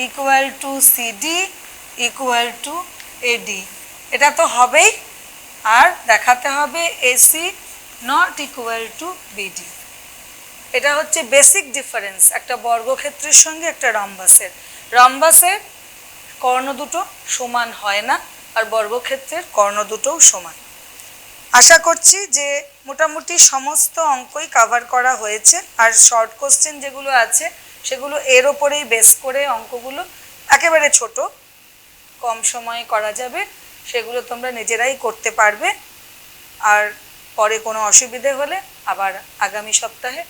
equal to CD equal to AD. এটা তো হবেই, আর দেখাতে হবে AC not equal to BD. এটা হচ্ছে বেসিক ডিফারেন্স একটা বর্গক্ষেত্রের সঙ্গে একটা রম্বাসের। রম্বাসের কর্ণ দুটো সমান হয় না, আর বর্গক্ষেত্রের কর্ণ দুটোও সমান। আশা করছি যে মোটামুটি সমস্ত অঙ্কই কভার করা হয়েছে, আর শর্ট কোশ্চেন যেগুলো আছে সেগুলো এর ওপরেই বেস করে অঙ্কগুলো একেবারে ছোট, কম সময়ে করা যাবে, সেগুলো তোমরা নিজেরাই করতে পারবে। আর পরে কোনো অসুবিধে হলে আবার আগামী সপ্তাহে